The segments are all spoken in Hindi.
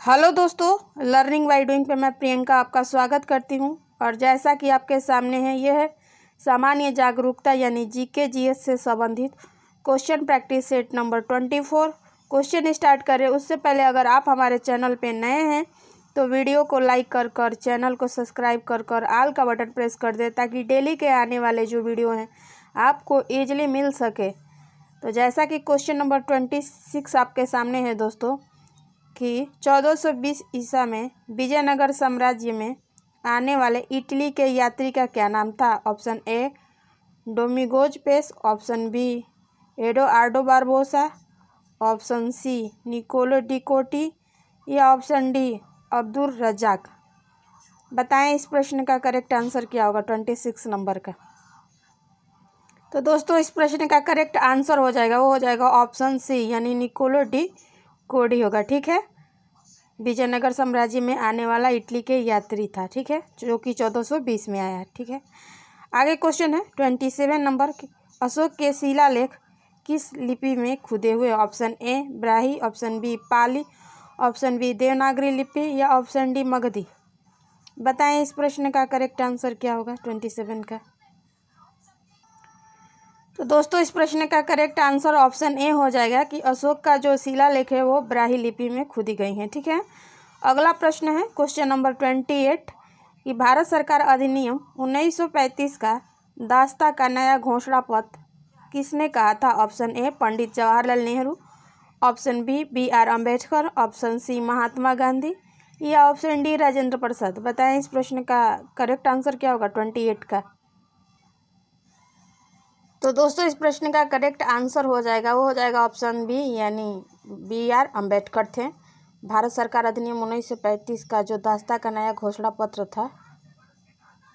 हेलो दोस्तों, लर्निंग बाय डूइंग पे मैं प्रियंका आपका स्वागत करती हूं। और जैसा कि आपके सामने है, ये है सामान्य जागरूकता यानी जीके जीएस से संबंधित question practice set number 24। Question start करें उससे पहले अगर आप हमारे चैनल पे नए हैं तो वीडियो को लाइक कर चैनल को सब्सक्राइब कर आल का बटन प्रेस कर दे ताकि डेली के आने वाले जो वीडियो हैं आपको ईजिली मिल सके। तो जैसा कि क्वेश्चन नंबर 26 आपके सामने है दोस्तों कि 1420 ईसा में विजयनगर साम्राज्य में आने वाले इटली के यात्री का क्या नाम था। Option A Domingos Paes, option B Eduardo Barbosa, option C Niccolo de Conti या ऑप्शन डी अब्दुल रजाक। बताएं इस प्रश्न का करेक्ट आंसर क्या होगा 26 नंबर का। तो दोस्तों इस प्रश्न का करेक्ट आंसर हो जाएगा ऑप्शन सी यानी निकोलो डी कोडी होगा। ठीक है, विजयनगर साम्राज्य में आने वाला इटली के यात्री था। ठीक है, जो कि 1420 में आया है। ठीक है, आगे क्वेश्चन है 27 नंबर के। अशोक के शिलालेख किस लिपि में खुदे हुए। Option A Brahmi, option B Pali, option B Devanagari लिपि या ऑप्शन डी मगधी। बताएं इस प्रश्न का करेक्ट आंसर क्या होगा 27 का। तो दोस्तों इस प्रश्न का करेक्ट आंसर ऑप्शन ए हो जाएगा कि अशोक का जो शिलालेख है वो ब्राही लिपि में खुदी गई हैं। ठीक है, अगला प्रश्न है क्वेश्चन नंबर 28 कि भारत सरकार अधिनियम 1935 का दास्ता का नया घोषणा पत्र किसने कहा था। Option A Pandit Jawaharlal Nehru, option B B R Ambedkar, option C Mahatma Gandhi या ऑप्शन डी राजेंद्र प्रसाद। बताएं इस प्रश्न का करेक्ट आंसर क्या होगा 28 का। तो दोस्तों इस प्रश्न का करेक्ट आंसर हो जाएगा ऑप्शन बी यानी बी आर अम्बेडकर थे। भारत सरकार अधिनियम 1935 का जो दास्ता का नया घोषणा पत्र था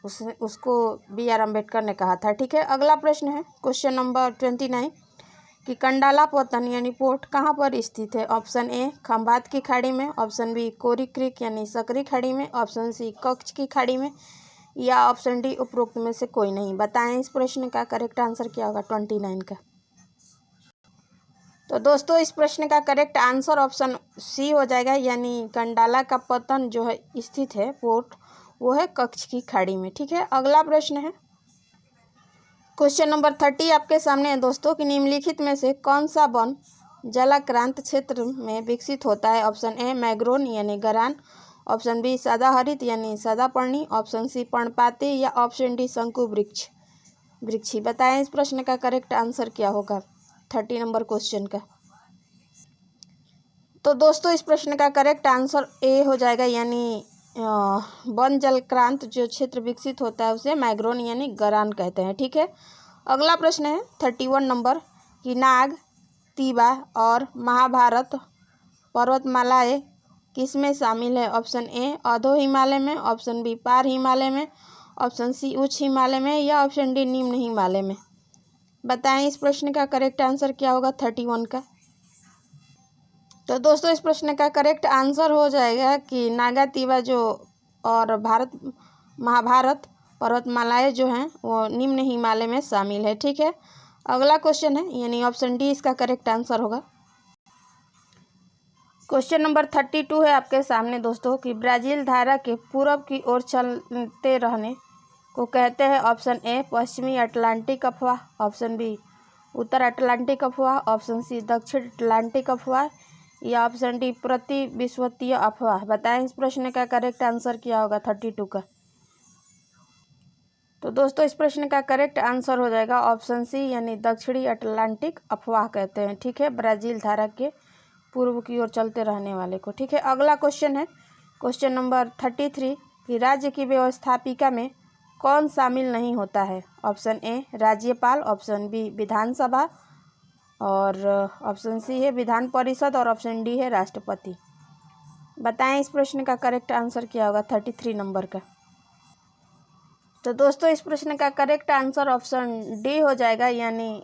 उसको बी आर अम्बेडकर ने कहा था। ठीक है, अगला प्रश्न है क्वेश्चन नंबर 29 कि कंडाला पत्तन यानी पोर्ट कहाँ पर स्थित है। ऑप्शन ए खंभात की खाड़ी में, ऑप्शन बी कोरी क्रीक यानी सकरी खाड़ी में, ऑप्शन सी कच्छ की खाड़ी में या ऑप्शन डी उपरोक्त में से कोई नहीं। बताएं इस प्रश्न का करेक्ट आंसर क्या होगा 29 का। तो दोस्तों इस प्रश्न का करेक्ट आंसर ऑप्शन सी हो जाएगा यानी कंडाला का पतन जो है स्थित है पोर्ट वो है कच्छ की खाड़ी में। ठीक है, अगला प्रश्न है क्वेश्चन नंबर 30 आपके सामने है दोस्तों कि निम्नलिखित में से कौन सा वन जलाक्रांत क्षेत्र में विकसित होता है। ऑप्शन ए मैग्रोन यानी गरान, ऑप्शन बी सदाहरित यानी सदापर्णी, ऑप्शन सी पर्णपाती या ऑप्शन डी शंकु वृक्षी। बताएं इस प्रश्न का करेक्ट आंसर क्या होगा 30 नंबर क्वेश्चन का। तो दोस्तों इस प्रश्न का करेक्ट आंसर ए हो जाएगा यानी वन जलक्रांत जो क्षेत्र विकसित होता है उसे मैग्रोन यानी गरान कहते हैं। ठीक है, अगला प्रश्न है 31 नंबर कि नाग, तीबा और महाभारत पर्वतमालाएं किस में शामिल है। ऑप्शन ए अधो हिमालय में, ऑप्शन बी पार हिमालय में, ऑप्शन सी उच्च हिमालय में या ऑप्शन डी निम्न हिमालय में। बताएं इस प्रश्न का करेक्ट आंसर क्या होगा 31 का। तो दोस्तों इस प्रश्न का करेक्ट आंसर हो जाएगा कि नागा तीबा जो और महाभारत पर्वतमालाएं जो हैं वो निम्न हिमालय में शामिल है। ठीक है, अगला क्वेश्चन है यानी ऑप्शन डी इसका करेक्ट आंसर होगा। क्वेश्चन नंबर 32 है आपके सामने दोस्तों कि ब्राज़ील धारा के पूरब की ओर चलते रहने को कहते हैं। ऑप्शन ए पश्चिमी अटलांटिक अफवाह, ऑप्शन बी उत्तर अटलांटिक अफवाह, ऑप्शन सी दक्षिण अटलांटिक अफवाह या ऑप्शन डी प्रति विश्ववीय अफवाह। बताएं इस प्रश्न का करेक्ट आंसर क्या होगा 32 का। तो दोस्तों इस प्रश्न का करेक्ट आंसर हो जाएगा ऑप्शन सी यानी दक्षिणी अटलांटिक अफवाह कहते हैं। ठीक है, ब्राज़ील धारा के पूर्व की ओर चलते रहने वाले को। ठीक है, अगला क्वेश्चन है क्वेश्चन नंबर 33 कि राज्य की व्यवस्थापिका में कौन शामिल नहीं होता है। ऑप्शन ए राज्यपाल, ऑप्शन बी विधानसभा और ऑप्शन सी है विधान परिषद और ऑप्शन डी है राष्ट्रपति। बताएं इस प्रश्न का करेक्ट आंसर क्या होगा 33 नंबर का। तो दोस्तों इस प्रश्न का करेक्ट आंसर ऑप्शन डी हो जाएगा यानी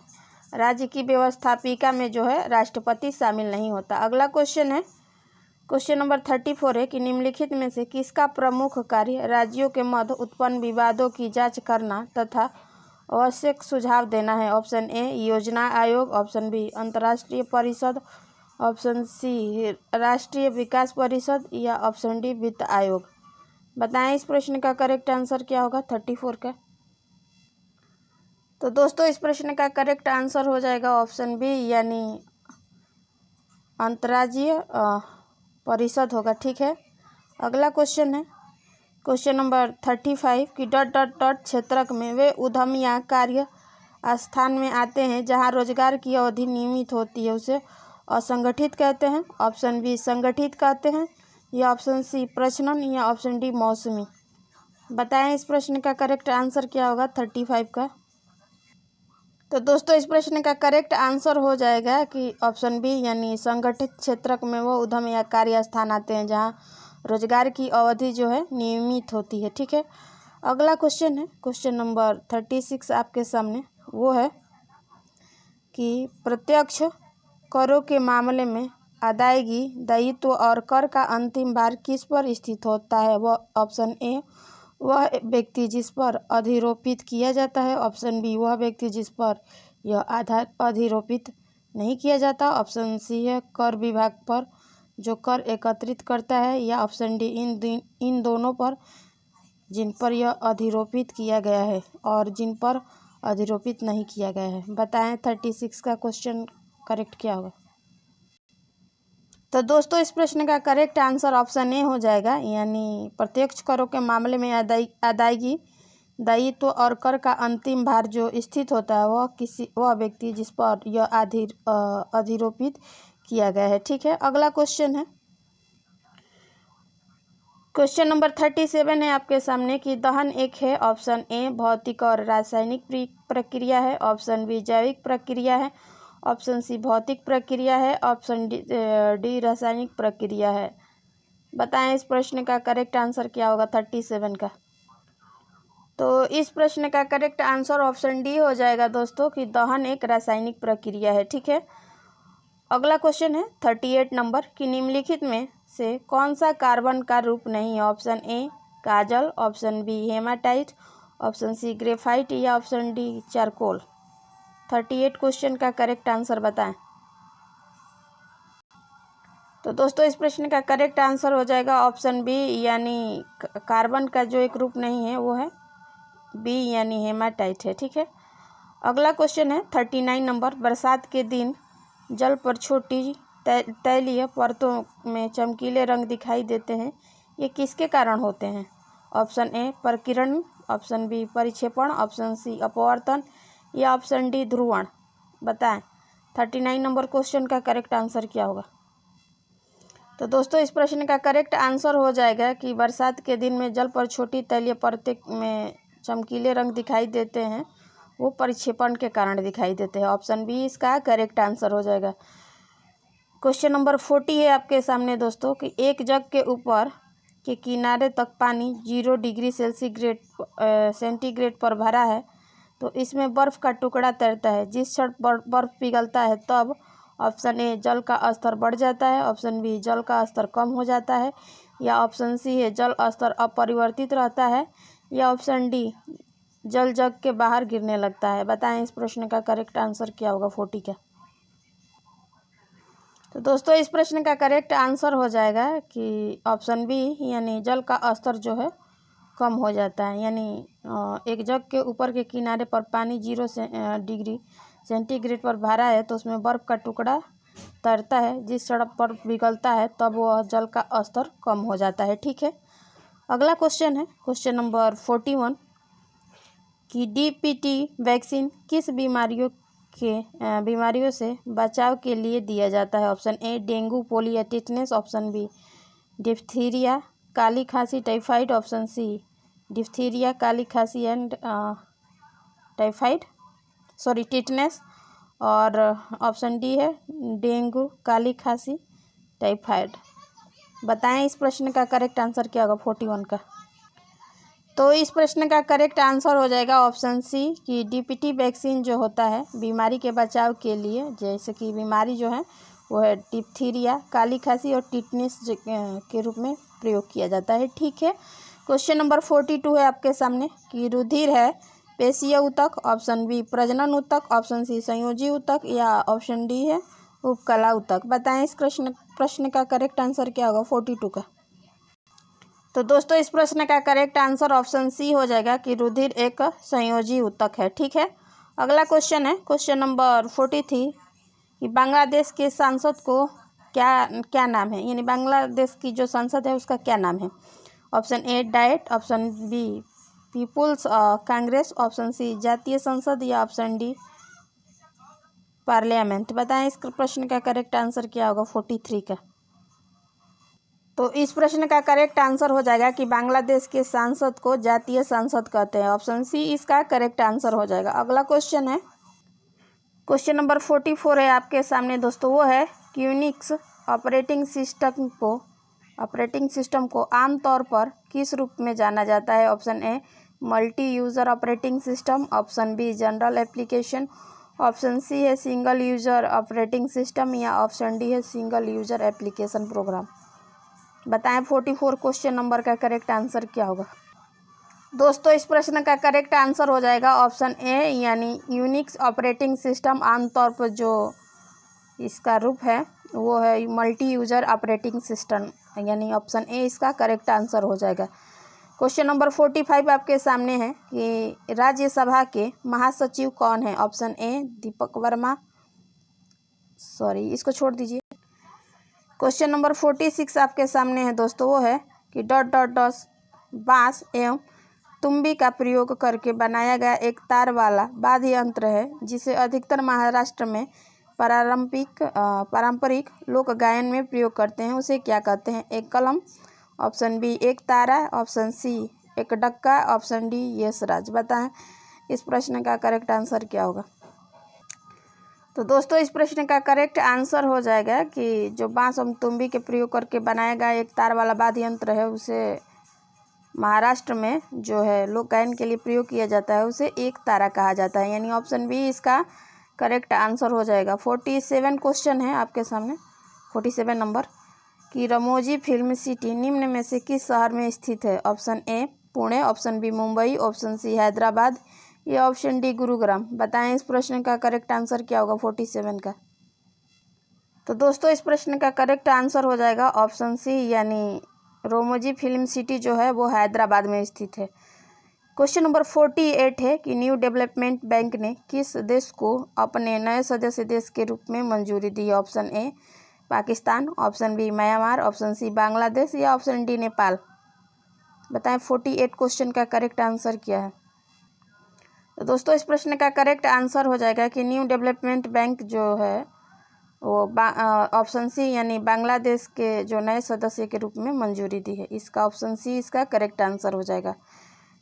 राज्य की व्यवस्थापिका में जो है राष्ट्रपति शामिल नहीं होता। अगला क्वेश्चन है क्वेश्चन नंबर 34 है कि निम्नलिखित में से किसका प्रमुख कार्य राज्यों के मध्य उत्पन्न विवादों की जांच करना तथा आवश्यक सुझाव देना है। ऑप्शन ए योजना आयोग, ऑप्शन बी अंतर्राष्ट्रीय परिषद, ऑप्शन सी राष्ट्रीय विकास परिषद या ऑप्शन डी वित्त आयोग। बताएं इस प्रश्न का करेक्ट आंसर क्या होगा 34 का। तो दोस्तों इस प्रश्न का करेक्ट आंसर हो जाएगा ऑप्शन बी यानी अंतर्राज्यीय परिषद होगा। ठीक है, अगला क्वेश्चन है क्वेश्चन नंबर 35 कि डॉट डॉट डॉट क्षेत्रक में वे उद्यम या कार्य स्थान में आते हैं जहां रोजगार की अवधि नियमित होती है, उसे असंगठित कहते हैं। ऑप्शन बी संगठित कहते हैं या ऑप्शन सी प्रजनन या ऑप्शन डी मौसमी। बताएं इस प्रश्न का करेक्ट आंसर क्या होगा 35 का। तो दोस्तों इस प्रश्न का करेक्ट आंसर हो जाएगा कि ऑप्शन बी यानी संगठित क्षेत्रक में वो उद्यम या कार्य स्थान आते हैं जहां रोजगार की अवधि जो है नियमित होती है। ठीक है, अगला क्वेश्चन है क्वेश्चन नंबर 36 आपके सामने, वो है कि प्रत्यक्ष करों के मामले में अदायगी दायित्व और कर का अंतिम भार किस पर स्थित होता है। वह ऑप्शन ए वह व्यक्ति जिस पर अधिरोपित किया जाता है। ऑप्शन बी वह व्यक्ति जिस पर यह आधार अधिरोपित नहीं किया जाता। ऑप्शन सी है कर विभाग पर जो कर एकत्रित करता है, या ऑप्शन डी इन दोनों पर जिन पर यह अधिरोपित किया गया है और जिन पर अधिरोपित नहीं किया गया है। बताएं 36 का क्वेश्चन करेक्ट क्या होगा। तो दोस्तों इस प्रश्न का करेक्ट आंसर ऑप्शन ए हो जाएगा यानी प्रत्यक्ष करों के मामले में अदायगी दायित्व और कर का अंतिम भार जो स्थित होता है वह व्यक्ति जिस पर यह अधिरोपित किया गया है। ठीक है, अगला क्वेश्चन है क्वेश्चन नंबर 37 है आपके सामने कि दहन एक है। ऑप्शन ए भौतिक और रासायनिक प्रक्रिया है। ऑप्शन बी जैविक प्रक्रिया है। ऑप्शन सी भौतिक प्रक्रिया है। ऑप्शन डी रासायनिक प्रक्रिया है। बताएं इस प्रश्न का करेक्ट आंसर क्या होगा 37 का। तो इस प्रश्न का करेक्ट आंसर ऑप्शन डी हो जाएगा दोस्तों कि दहन एक रासायनिक प्रक्रिया है। ठीक है, अगला क्वेश्चन है 38 नंबर कि निम्नलिखित में से कौन सा कार्बन का रूप नहीं है। ऑप्शन ए काजल, option B hematite, option C graphite या ऑप्शन डी चारकोल। 38 क्वेश्चन का करेक्ट आंसर बताएं। तो दोस्तों इस प्रश्न का करेक्ट आंसर हो जाएगा ऑप्शन बी यानी कार्बन का जो एक रूप नहीं है वो है बी यानी हेमाटाइट है। ठीक है, अगला क्वेश्चन है 39 नंबर बरसात के दिन जल पर छोटी तैलीय परतों में चमकीले रंग दिखाई देते हैं, ये किसके कारण होते हैं। ऑप्शन ए प्रकीर्णन, ऑप्शन बी परिक्षेपण, ऑप्शन सी अपवर्तन या ऑप्शन डी ध्रुवण। बताएं 39 नंबर क्वेश्चन का करेक्ट आंसर क्या होगा। तो दोस्तों इस प्रश्न का करेक्ट आंसर हो जाएगा कि बरसात के दिन में जल पर छोटी तैलीय परतें में चमकीले रंग दिखाई देते हैं, वो परिक्षेपण के कारण दिखाई देते हैं। ऑप्शन बी इसका करेक्ट आंसर हो जाएगा। क्वेश्चन नंबर 40 है आपके सामने दोस्तों कि एक जग के ऊपर के किनारे तक पानी 0 डिग्री सेंटीग्रेड पर भरा है, तो इसमें बर्फ़ का टुकड़ा तैरता है। जिस क्षण बर्फ़ पिघलता है तब ऑप्शन ए जल का स्तर बढ़ जाता है, ऑप्शन बी जल का स्तर कम हो जाता है, या ऑप्शन सी है जल स्तर अपरिवर्तित रहता है, या ऑप्शन डी जल जग के बाहर गिरने लगता है। बताएं इस प्रश्न का करेक्ट आंसर क्या होगा 40 का। तो दोस्तों इस प्रश्न का करेक्ट आंसर हो जाएगा कि ऑप्शन बी यानी जल का स्तर जो है कम हो जाता है। यानी एक जग के ऊपर के किनारे पर पानी 0 डिग्री सेंटीग्रेड पर भरा है, तो उसमें बर्फ़ का टुकड़ा तैरता है। जिस क्षण बर्फ़ पिघलता है तब वह जल का स्तर कम हो जाता है। ठीक है, अगला क्वेश्चन है क्वेश्चन नंबर 41 कि डीपीटी वैक्सीन किस बीमारियों से बचाव के लिए दिया जाता है। ऑप्शन ए डेंगू, पोलियो या टिटनेस, ऑप्शन बी डिप्थीरिया, काली खांसी, टाइफाइड, ऑप्शन सी डिप्थीरिया, काली खांसी एंड टिटनेस, और ऑप्शन डी है डेंगू, काली खांसी, टाइफाइड। बताएं इस प्रश्न का करेक्ट आंसर क्या होगा 41 का। तो इस प्रश्न का करेक्ट आंसर हो जाएगा ऑप्शन सी कि डीपीटी वैक्सीन जो होता है बीमारी के बचाव के लिए, जैसे कि बीमारी जो है वो है डिप्थीरिया, काली खांसी और टिटनेस के रूप में प्रयोग किया जाता है। ठीक है, क्वेश्चन नंबर 42 है आपके सामने कि रुधिर है पेशीय ऊतक, ऑप्शन बी प्रजनन ऊतक, ऑप्शन सी संयोजी ऊतक या ऑप्शन डी है उपकला ऊतक। बताएं इस प्रश्न का करेक्ट आंसर क्या होगा 42 का। तो दोस्तों इस प्रश्न का करेक्ट आंसर ऑप्शन सी हो जाएगा कि रुधिर एक संयोजी ऊतक है। ठीक है, अगला क्वेश्चन है क्वेश्चन नंबर 43 कि बांग्लादेश के सांसद को क्या नाम है, यानी बांग्लादेश की जो संसद है उसका क्या नाम है। Option A Diet, option B People's Congress, option C Jatiya Sangsad या ऑप्शन डी पार्लियामेंट। बताएं इस प्रश्न का करेक्ट आंसर क्या होगा 43 का। तो इस प्रश्न का करेक्ट आंसर हो जाएगा कि बांग्लादेश के सांसद को जातीय संसद कहते हैं। ऑप्शन सी इसका करेक्ट आंसर हो जाएगा। अगला क्वेश्चन है क्वेश्चन नंबर 44 है आपके सामने दोस्तों, वो है कि यूनिक्स ऑपरेटिंग सिस्टम को आमतौर पर किस रूप में जाना जाता है। Option A multi user operating system, option B general application, option C है सिंगल यूज़र ऑपरेटिंग सिस्टम या ऑप्शन डी है सिंगल यूज़र एप्लीकेशन प्रोग्राम। बताएं 44 क्वेश्चन नंबर का करेक्ट आंसर क्या होगा। दोस्तों इस प्रश्न का करेक्ट आंसर हो जाएगा ऑप्शन ए, यानी यूनिक्स ऑपरेटिंग सिस्टम आमतौर पर जो इसका रूप है वो है मल्टी यूज़र ऑपरेटिंग सिस्टम, यानी ऑप्शन ए इसका करेक्ट आंसर हो जाएगा। क्वेश्चन नंबर 45 आपके सामने है कि राज्यसभा के महासचिव कौन है। ऑप्शन ए दीपक वर्मा, इसको छोड़ दीजिए। क्वेश्चन नंबर 46 आपके सामने है दोस्तों, वो है कि ... बांस एवं तुम्बी का प्रयोग करके बनाया गया एक तार वाला वाद्य यंत्र है जिसे अधिकतर महाराष्ट्र में पारंपरिक लोक गायन में प्रयोग करते हैं, उसे क्या कहते हैं। एक कलम, ऑप्शन बी एक तारा, ऑप्शन सी एक डक्का, ऑप्शन डी यशराज। बताएं इस प्रश्न का करेक्ट आंसर क्या होगा। तो दोस्तों इस प्रश्न का करेक्ट आंसर हो जाएगा कि जो बांस और तुम्बी के प्रयोग करके बनाया गया एक तार वाला वाद्य यंत्र है उसे महाराष्ट्र में जो है लोक गायन के लिए प्रयोग किया जाता है उसे एक तारा कहा जाता है, यानी ऑप्शन बी इसका करेक्ट आंसर हो जाएगा। 47 क्वेश्चन है आपके सामने 47 नंबर कि रामोजी फिल्म सिटी निम्न में से किस शहर में स्थित है। Option A Pune, option B Mumbai, option C Hyderabad या ऑप्शन डी गुरुग्राम। बताएं इस प्रश्न का करेक्ट आंसर क्या होगा 47 का। तो दोस्तों इस प्रश्न का करेक्ट आंसर हो जाएगा ऑप्शन सी, यानी रामोजी फिल्म सिटी जो है वो हैदराबाद में स्थित है। क्वेश्चन नंबर 48 है कि न्यू डेवलपमेंट बैंक ने किस देश को अपने नए सदस्य देश के रूप में मंजूरी दी है। Option A Pakistan, option B Myanmar, option C Bangladesh या ऑप्शन डी नेपाल। बताएं 48 क्वेश्चन का करेक्ट आंसर क्या है। तो दोस्तों इस प्रश्न का करेक्ट आंसर हो जाएगा कि न्यू डेवलपमेंट बैंक जो है वो ऑप्शन सी, यानी बांग्लादेश के जो नए सदस्य के रूप में मंजूरी दी है, इसका ऑप्शन सी इसका करेक्ट आंसर हो जाएगा।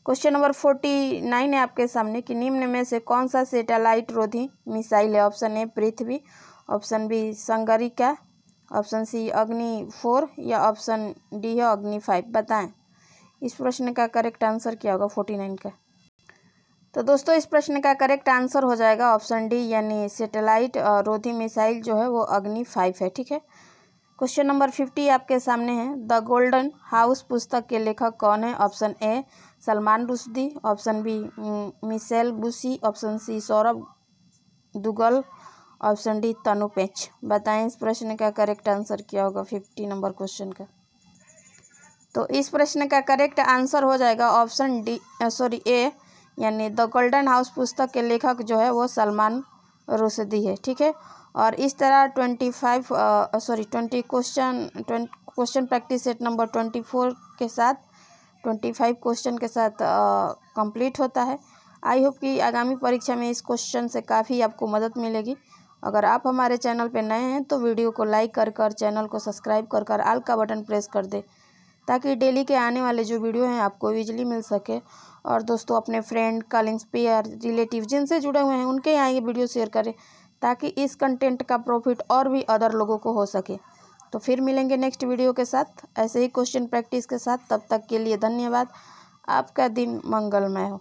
क्वेश्चन नंबर 49 है आपके सामने कि निम्न में से कौन सा सैटेलाइट रोधी मिसाइल है। Option A Prithvi, option B Sagarika, option C Agni 4 या ऑप्शन डी है अग्नि 5। बताएं इस प्रश्न का करेक्ट आंसर क्या होगा 49 का। तो दोस्तों इस प्रश्न का करेक्ट आंसर हो जाएगा ऑप्शन डी, यानी सैटेलाइट रोधी मिसाइल जो है वो अग्नि 5 है। ठीक है, क्वेश्चन नंबर 50 आपके सामने है द गोल्डन हाउस पुस्तक के लेखक कौन है। Option A Salman Rushdie, option B Michel Bussi, option C Saurabh Dugal, option D Tanu Pech. बताएं इस प्रश्न का करेक्ट आंसर क्या होगा 50 नंबर क्वेश्चन का। तो इस प्रश्न का करेक्ट आंसर हो जाएगा ऑप्शन डी ए, यानी द गोल्डन हाउस पुस्तक के लेखक जो है वो सलमान रुश्दी है। ठीक है, और इस तरह 20 क्वेश्चन प्रैक्टिस सेट नंबर 24 के साथ 25 क्वेश्चन के साथ कंप्लीट होता है। आई होप कि आगामी परीक्षा में इस क्वेश्चन से काफ़ी आपको मदद मिलेगी। अगर आप हमारे चैनल पर नए हैं तो वीडियो को लाइक कर चैनल को सब्सक्राइब कर ऑल का बटन प्रेस कर दे ताकि डेली के आने वाले जो वीडियो हैं आपको ईजिली मिल सके। और दोस्तों अपने फ्रेंड, कॉलिंग्स, पेयर, रिलेटिव जिनसे जुड़े हुए हैं उनके यहाँ ये वीडियो शेयर करें ताकि इस कंटेंट का प्रॉफिट और भी अदर लोगों को हो सके। तो फिर मिलेंगे नेक्स्ट वीडियो के साथ ऐसे ही क्वेश्चन प्रैक्टिस के साथ। तब तक के लिए धन्यवाद। आपका दिन मंगलमय हो।